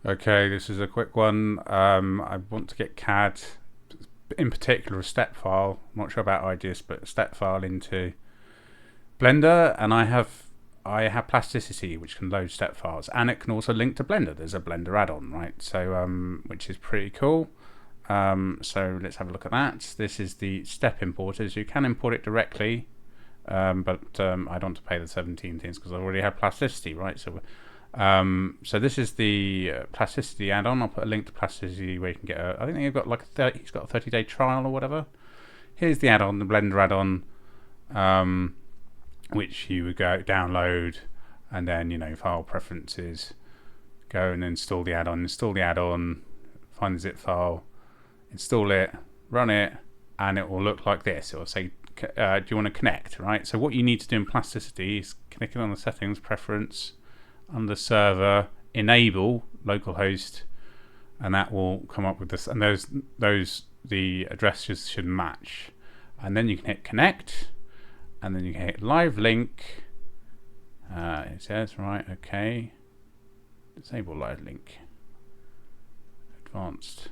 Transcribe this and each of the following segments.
Okay, this is a quick one. I want to get CAD, in particular a step file. I'm not sure about IGES, but a step file into Blender, and I have Plasticity, which can load step files, and it can also link to Blender. There's a Blender add-on, right? So which is pretty cool. So let's have a look at that. This is the step importers. You can import it directly, but I don't want to pay the 17 things because I already have Plasticity, right? So this is the Plasticity add-on. I'll put a link to Plasticity where you can get I think they've got like he's got a 30-day trial or whatever. Here's the add-on, the Blender add-on, which you would go download, and then file preferences, go and install the add-on, find the zip file, install it, run it, and it will look like this. It will say, do you want to connect, right? So what you need to do in Plasticity is click on the settings, preference, under server, enable localhost, and that will come up with this. And the addresses should match. And then you can hit connect, and then you can hit live link. It says, right, okay, disable live link, advanced.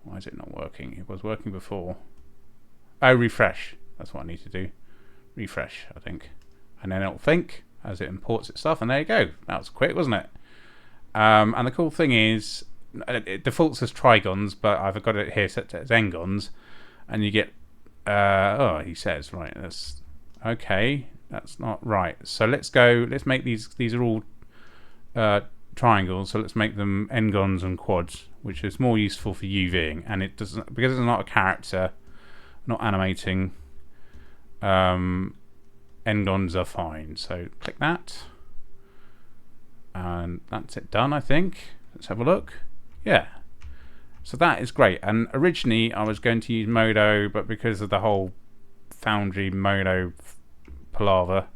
Why is it not working? It was working before. Oh, refresh. That's what I need to do. Refresh, I think. And then it'll think as it imports its stuff, and there you go. That was quick, wasn't it? And the cool thing is, it defaults as trigons, but I've got it here set as n-gons, and you get. He says, right. That's okay. That's not right. So let's go. Let's make these. These are all triangles, so let's make them n-gons and quads, which is more useful for UVing, and it doesn't, because it's not a character, not animating. N-gons are fine, so click that, and that's it done, I think. Let's have a look. Yeah, so that is great. And originally I was going to use Modo, but because of the whole Foundry Modo palaver,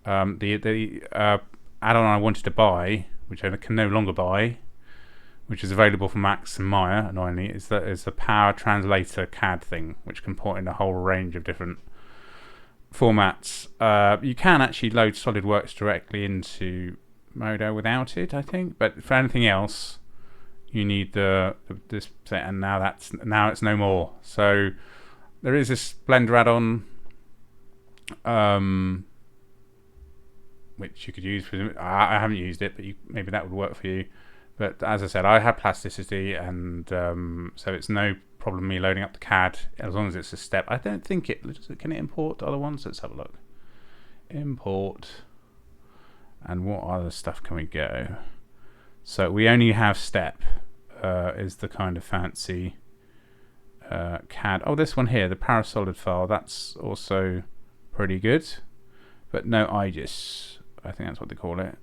the add-on I wanted to buy, which I can no longer buy, which is available for Max and Maya, annoyingly, is the Power Translator CAD thing, which can port in a whole range of different formats. You can actually load SolidWorks directly into Modo without it, I think, but for anything else, you need this set, and now it's no more. So there is this Blender add-on, which you could use. I haven't used it, but maybe that would work for you. But as I said, I have Plasticity, and so it's no problem me loading up the CAD as long as it's a step. I don't think can it import other ones? Let's have a look. Import, and what other stuff can we go? So we only have step. Is the kind of fancy CAD. Oh, this one here, the Parasolid file. That's also pretty good, but no IGES. I think that's what they call it.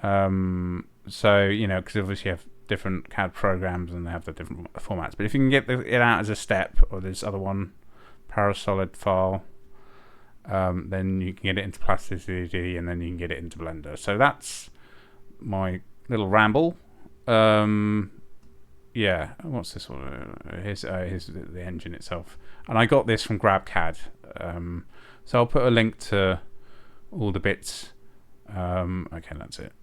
So because obviously you have different CAD programs and they have the different formats. But if you can get it out as a step, or this other one, Parasolid file, then you can get it into Plasticity, and then you can get it into Blender. So that's my little ramble. Yeah, what's this one? Here's the engine itself, and I got this from GrabCAD. So I'll put a link to all the bits. Okay, that's it.